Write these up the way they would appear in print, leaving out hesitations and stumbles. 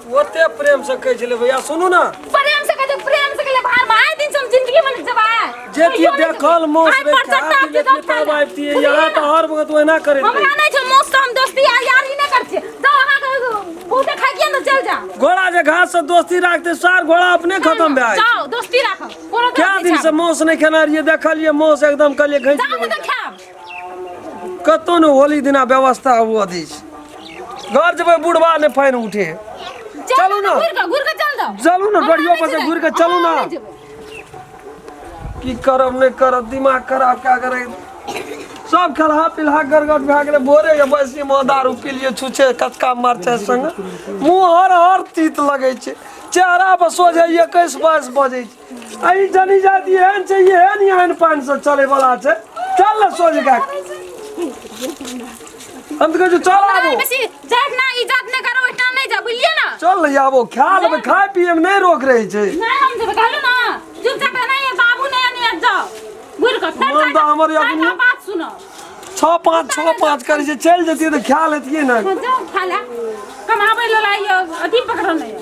ओते प्रेम से कह छले भैया सुनू ना प्रेम से कहते प्रेम से कहले भार माय दिन से जिंदगी में जबा जे ती देखल मौस रे खाती जे तब आबती है यहाँ तो हर वक्त ओना करे हमरा नहीं छै मौस तो हम दोस्ती यार ही नहीं करछे जाओ अहाँ के बहुते खा के न चल जा घोड़ा जे घास से दोस्ती रखते सार घोड़ा अपने खत्म भए जाओ दोस्ती राखो कोनो क्या दिन से मौस नहीं खाना रहिए देखलिए मौस एकदम कहलिए घैंच जाओ तो खाब कतो न होली दिना व्यवस्था हुआ दी घर जब बुढ़वा ने फाइन उठे चलू ना घुर के चल जाओ चलू ना गड़ियों पर से घुर के चलू ना की करब नहीं करब दिमाग खराब क्या करे सब खलहा पिलहा गरगट भए गेले भोरे के बैसी में दारू पी लिए छुछे कचका मरचे संग मुंह हर तीत लगे छे चेहरा पर सोझे 21-22 बजे छे आई जनी जाती एहन चाहिए एहन एहन पानी से चले वाला छे चल ना सोझ का हम तो कहू चल आबो बेसी जात ना इज्जत न करो इतना नहीं जा बुलिए ना चल ले आबो ख्याल में खाए पिए में नहीं रोक रही छे नहीं हम जब कहलो ना चुपचाप नहीं है बाबू नहीं आने जाओ घुर के मन तो हमर अपनी बात सुनो 6-5 करे छे चल जतिए तो ख्याल हेतिए ना जाओ खाला कमाबै ल लाइयो अथी पकड़ो नहीं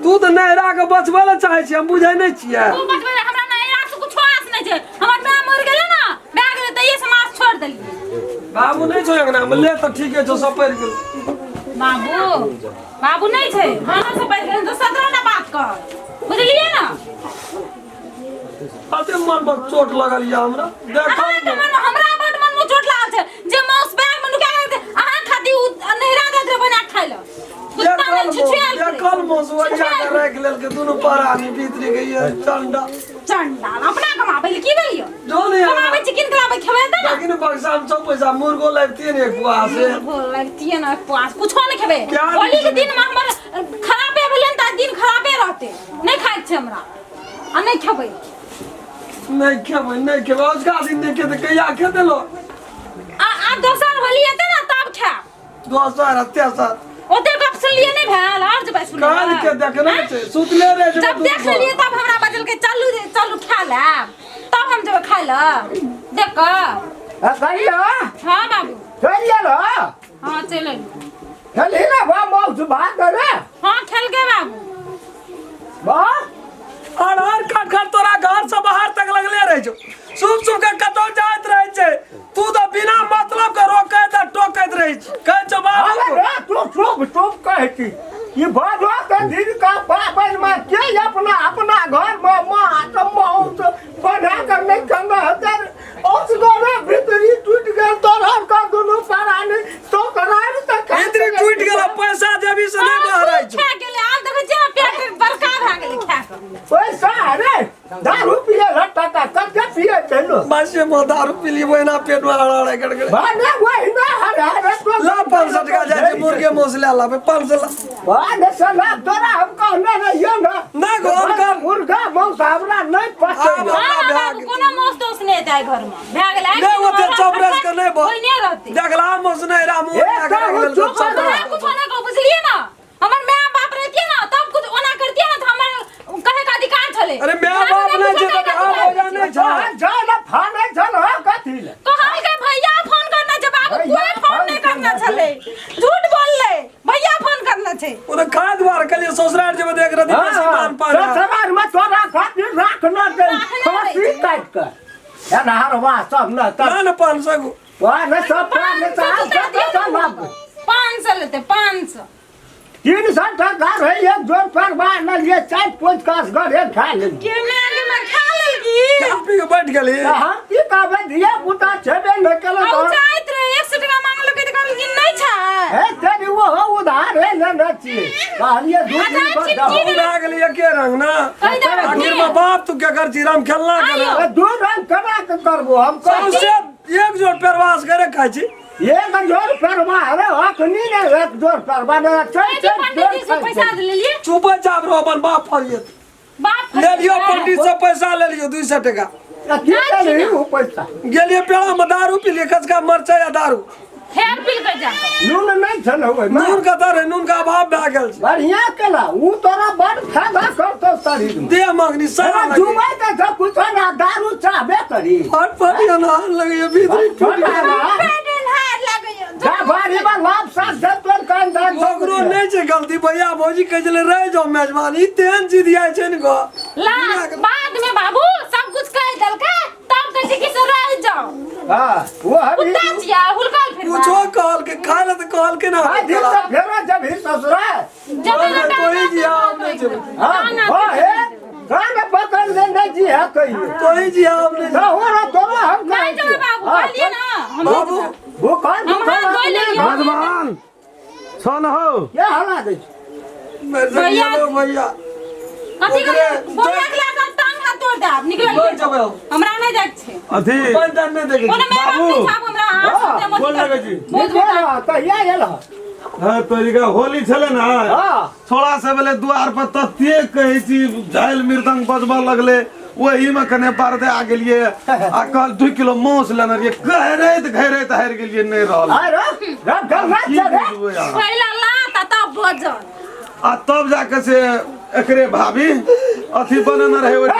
तू तो नहरा के बचबे ला चाहे छी हम बुझै नहीं छियै तू बचबे हमरा नहरा से कुछ आस नहीं छे हमर मां मर गेले ना भाग गेले तइए समाज छोड़ देलिए बाबू नहीं छो अंगना में ले तो ठीक है जो सब पड़ गेल बाबू नहीं छे हां सब पड़ गेल तो सदरा ना बात कर बुझलिए ना अते मन में चोट लगल या हमरा देखा हमरा बड मन में चोट लागल छे जे माउस बैग में नुका के अहाँ खाती नहरा के बना खाइ ल कल मौसुआ रख लेल के दोनों परानी भीतरी गई है चंडा अपना कमाबे की भेलियो जो नहीं कमाबे चिकन कमाबे खेबे त ना लेकिन बक्सा में 100 पैसा मुर्गो लगती है एक बुआ से लगती है ना पास कुछ नहीं खेबे होली के दिन में हमर खराबे भेलन त दिन खराबे रहते नहीं खाइ छ हमरा आ नहीं खेबे नहीं खेबे उसका दिन देखे तो कहिया खे देलो आ दोसर होली हेते ना तब खा दोसर अत्याचार ओते गप सुन लिए नहीं भेल और जब सुन काल के देखना छै सुतले रे जब देख लिए तब हमरा बजल के चलू खा ले तब हम जब खाइ ल देख क कहियो हां बाबू चल लो हां चले चल ना बा मौज बात करे हां खेल के बाबू बा और खट तोरा घर से बाहर तक लगले रह जो सुब के कतो जात रह छे तू तो बिना मतलब के रोके त टोकत रह छ कह छ बाबू अरे तू कहती ये बाबा का दिन का पापन में के अपना घर में मां तो मौत बना कर नहीं कंगा हतर उस घर भीतरी टूट गया तो हम का दोनों पराने तो करार तक भीतरी टूट गेला पैसा देबी से नहीं बाहर छ खा गेले आब देख जे पेट बड़का भ गेले खा के पैसा अरे दारू पिए लट्टा का कब पिए चलो बस ये दारू पी ली वही ना पेट में हड़ाड़े गड़गड़े बाने वही ना हरा तो ला 500 का जाए मुर्गे मौसला ला 500 ला बाने सला तोरा हम कहना नहीं है ना घर का मुर्गा मौस हमरा नहीं पसंद बाबू कोनो मौस दोस नहीं जाय घर में भ गेले नहीं ओते चपरस के नहीं कोई नहीं रहते देखला मौस नहीं रामू कुछ नहीं को बुझलिए ना हमर मां बाप रहती ना तब कुछ ओना करती ना तो हमर कहे का अधिकार छले अरे मां बाप नहीं जे तो हो जाने छ जाना फाने चल कथि ले कहल के भैया फोन करना छै बाबू कोई फोन नहीं करना छले झूठ बोल ले भैया फोन करना छै उधर खाद बार के लिए ससुराल जब देख रहे थे सामान पा ससुराल में तोरा खातिर रखना दे फांसी काट कर या नहरवा सब न 500 को वाह न सब पाने सब 500 लेते 500 300 टका है एक जोर पर बा न ये 4-5 कास गरे खा ले के में खा लेगी कापी के बैठ गेली हां की कहबे दिया पुता छबे न केलो हम जाइत रहे 100 टका मांगलो के कहल कि नहीं छै है तेरी वो उधार है न छी कहलिए दूध पर जाओ उड़ा गेली एके रंग ना आखिर में बाप तू क्या कर छी राम खेलना करे दू रंग करा के करबो हम सबसे एक जोड़ परवास करे खाई छी एक जोर परवा अरे अखनी ने एक जोर परवा ने पंडित से पैसा ले लिए चुप जाब रो अपन बाप फरियत बाप ले लियो पंडित से पैसा ले लियो 200 टका क्या ले वो पैसा गेलिए पेड़ा में दारू पी लिए कचका मरचा या दारू हेर पिल के जा नून नहीं छल होय नून का दर है नून का अभाव भए गेल छै बढ़िया केला ऊ तोरा बड़ फायदा करतो शरीर में देह मांगनी सारा जुमा के तो कुछ ना दारू चाहबे करी फट फट ना लगे भीतरी छोटा ना पेट हार लगे जा बारी में लाभ साथ दे तोर कान दान ओकरो नहीं छै गलती भैया भौजी कह चले रह जाओ मेजबानी तेन जिद आए छै न गो ला बाद में बाबू सब कुछ कह देल के तब कह कि से रह जाओ हां वो हबी उतना जिया हुलकाल फिर पूछो कहल के खाए ल त कहल के ना दिन तो फेरा जब ही ससुरा जब कोई जी हम नहीं छै हां हो हे कान पकड़ दे नहीं जी है कहिए कोई जी हम नहीं तो हो रहा तो हम नहीं चलो बाबू बोलिए ना हम बाबू वो कान हम हाथ धो लेंगे भगवान सुन हो क्या हला दे भैया भैया कथी के बोलिया के लात टांग हाथ तोड़ दे आप निकल बोल जब हमरा नहीं देख छे अथी पंचायत नहीं देखे ओने मैं बाबू छाप हमरा हाथ से मत बोल लगे जी तो या येला हां तोरिका होली छले ना हां छोड़ा से बेले द्वार पर तत्ते कहै छी झाइल मृदंग बजबा लगले वही में कने पार दे आ गेलिए आ कल 2 किलो मांस लेने रे घरैत हार गेलिए नहीं रहल अरे रब गलना की चले बुझबै यार पहला ला तब भोजन आ तब जाके से एकरे भाभी अथी बनन रहे ओइ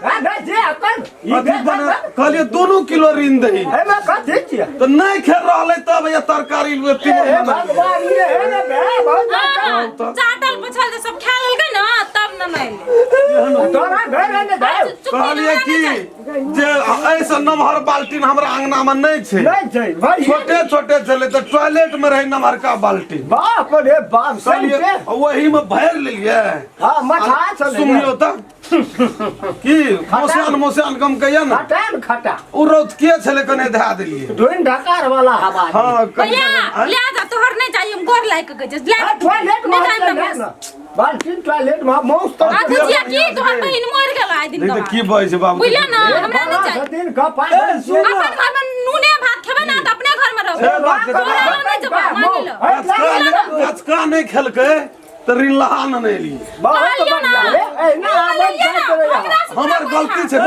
अरे जे अपन अथी बन कहलिए 2 किलो ऋण दही है मैं कथि छिए तो नहीं खेल रहले तब ये तरकारी लुए तीन हे भगवान ये है ना बे बहुत चाटल पछल जे सब खा लेलकै ना तब न नहीं तोरा घर ने दे कहलिए कि जे ऐसा नमहर बाल्टीन हमरा अंगना में नहीं छे नहीं छै भाई छोटे छोटे चले तो टॉयलेट में रहे नमहर का बाल्टीन बाप रे बाप सही कहलिए पे वही में भर लेलिए हां मठा चले सुनियो त की मोसियान कम कहिया ना खटान खटा उ रोज के छले कने धा देलिए ढोइन ढकार वाला हवा हां भैया ले जा तोहर नहीं चाहिए हम गोर लायक के जे ले टॉयलेट में निकाल बाल्टीन टॉयलेट में मौस तो आ बुझिया की तोहर बहिन मर गेल आइ दिन नहीं का तो की बहै छै बाबू बुझला ना हमरा नहीं चाहिए दिन का पाए अपन घर में नूने भात खेबे ना त अपने घर में से रहो बात कर तोरा नहीं जबा मान लो कचका नहीं खेलकै तो ऋण लहा न नहीं ली बहुत बढ़िया रे ए ना आवाज करे हमर गलती छै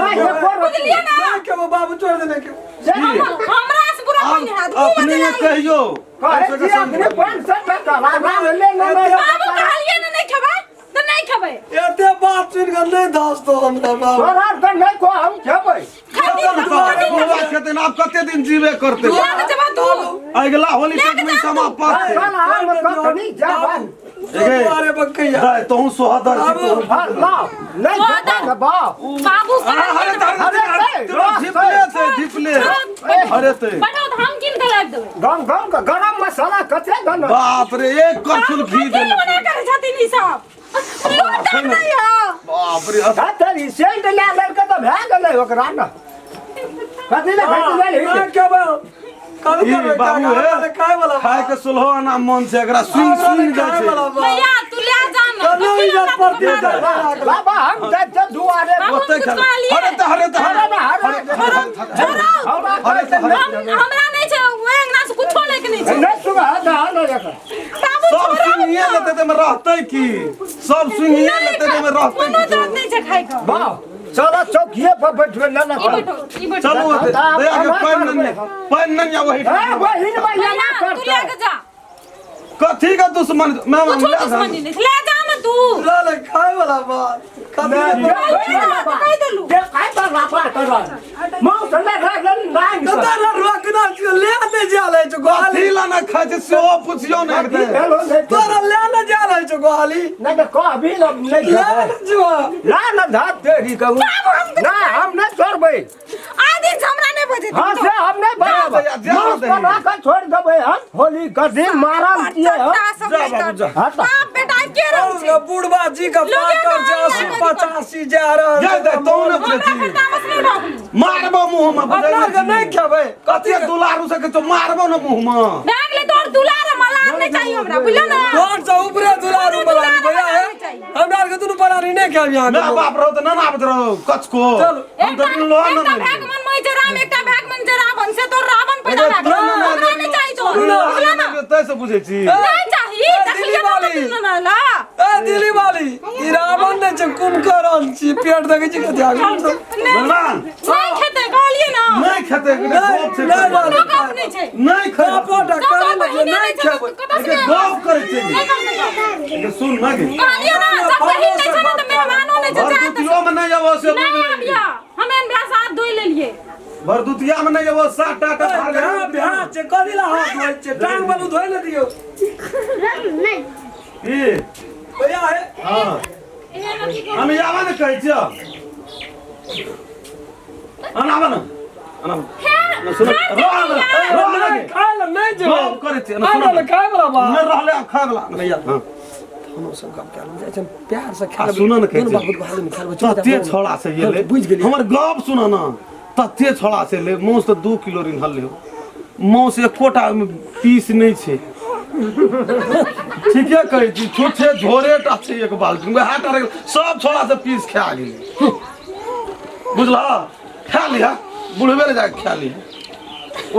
बुझलिए ना नहीं के वो बाबू छोड़ देने के हमरा से बुरा कोई नहीं हाथ अपने ये कहियो कहे जी अपने 500 टका लागा ले ले बाबू कहलिए ना नहीं खेबे तो नहीं खेबे एते बात सुन के नहीं दास तो हमरा बाबू तोरा तो नहीं को हम खेबै बुआ खेते आप कते दिन जीवे करते ले जबा तू अगला होली तक में समाप्त साला हम कखनी जाबन अरे बकैया है तो हूं सोहदर जी तो हां ला नहीं जाबा बाबू बाबू अरे ढिपले अरे ते बताओ हम किन के लाग देबे गम गम का गरम मसाला कते गन बाप रे एक कछुल घी दे बना कर छथिन ई सब लूट नहीं हो बाप रे तेरी सेंट ले ले के तो भे गेलै ओकरा न कथि ले भेट गेल नहीं के बा कल ई के बाबू है काय वाला खाए के सुलहो ना मन से एकरा स्विंग स्विंग जाय छै भैया तू ले जा ना चलो इज्जत पर दे दे बाबा हम ते दुआरे ओते खा अरे हमरा नहीं छै ओ अंगना से कुछो लेके नहीं छै नहीं सुबह दा न रख बाबू सब स्विंग ये लेते ते में रहते की सब स्विंग ये लेते ते में रहते कोनो जरूरत नहीं छै खाए का वाह चलो चौकिए पर बैठो न ई बैठो ई बैठो चलो दया के पान नहीं या वही हां वही न भैया ना तू ले के जा कथी का दुश्मन मैं कुछ दुश्मनी नहीं ले जा ना तू ले खाए वाला बात कह देलू ये काय पर रापा कर मौ चले रह नहीं तो तेरा रोकना ले ले जाले जो गोहाली कथी ला ना खाए छै सेहो पुछियो ना हेलो तोरा ले ले जाले जो गोहाली नहीं तो को अभी नहीं ले जो ला न धात तेरी कहूं ना हम नहीं छोड़बै आदि हमरा नहीं बजे हां से हम नहीं बराबर मौ का छोड़ देबै हम होली का दिन मारम किए हम बाप बेटा के रहो और बुढ़वा जी का पाकर जासी 85 जा रहा जा दे तो न बुझी मारबो मुंह में अपना के नहीं खेबै कथी दुलारू से के तो मारबो न मुंह में बैग ले तोर दुलार मलान नहीं चाहिए हमरा बुझलो ना कौन सा ऊपरे दुलारू बलानी भैया है हमरा के दुनु बलानी नहीं खेब यहां ना बाप रहो तो ना आबत रहो कचको हम तो लो एकटा न भाग मन मई जराम एकटा भाग मन जरावन से तो रावण पैदा हमरा नहीं चाहिए तो बुझलो ना तैसे बुझे छी नहीं चाहिए देखिए तो ना ला ए दिली वाली ई रावण ने जे कुंभकर्ण छी पेट देखे छी कथि आगे भगवान नहीं खेते कहलिए ना नहीं खेते गोप से कोनो काम नहीं छै नहीं खेते पोटा करे लगे नहीं खेबै के गोप करे छी के सुन ना के कहलिए ना सब बहिन नहीं छै ना तो मेहमानो नहीं छै और कुतियो में नहीं आवो से नहीं आबिया हमें ब्याह साथ धोई ले लिए भरदुतिया में नहीं वो साट टाटा बिहार से कदिला हाथ धोइ छे टांग बालू धोइ न दियो ई भैया है हां हम आवा न कहै छियो आना न सुन नहीं खाए ला नहीं जो करे छे न सुन खाए वाला बा न रहले अब खाए वाला भैया हम सब काम कर जाय छै प्यार से खा सुन न कहै बाबू को हाल में खा तते छोड़ा से ये ले बुझ गेली हमर गप सुन न तते छोड़ा से ले मौस तो 2 किलो रिन्हल ले मौस एकोटा पीस नहीं छे ठीके कहै छी छुछे झोरेटा छै एक बाल्टी में हाथ अरे सब छोड़ा से पीस खा गेली बुझला खा लिया बुढ़वे ले जाके खा लिया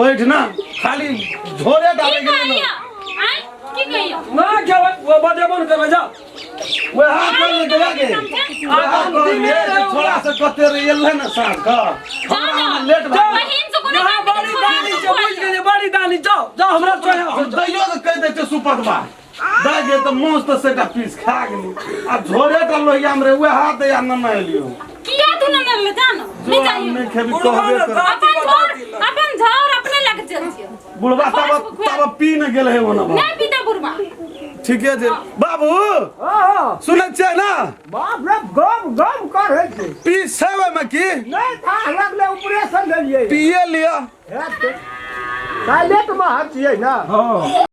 ओइठ ना खाली झोरे डाले गेले की कहियो ना क्या वो बदेबन कर जा वो हाथ में गया के हाथ में छोड़ा से कते रे एले ना साथ का हमरा लेट भाई बहिन से कोनो बड़ी दानी छै बुझ गेली बड़ी दानी जाओ हमरा चोया दैयो के कह दे छै सुपक बा दाइ जे त मोस त सेटा पीस खा गेली आ झोरे का लोहिया हमरे वो हाथ या न न लियो किया तू न ले जानो नहीं चाहिए नहीं खेबी कहबे कर अपन झोर अपने लग चल छियो बुढ़वा तब पी न गेल है ओना नहीं पीता बुढ़वा ठीके छै बाबू हां सुनै छै ना बाप रे गम करे छै पीस छै ओय में की नहीं था लगले ऑपरेशन ले लिए पिए लिया काले तो में हट छियै ना हां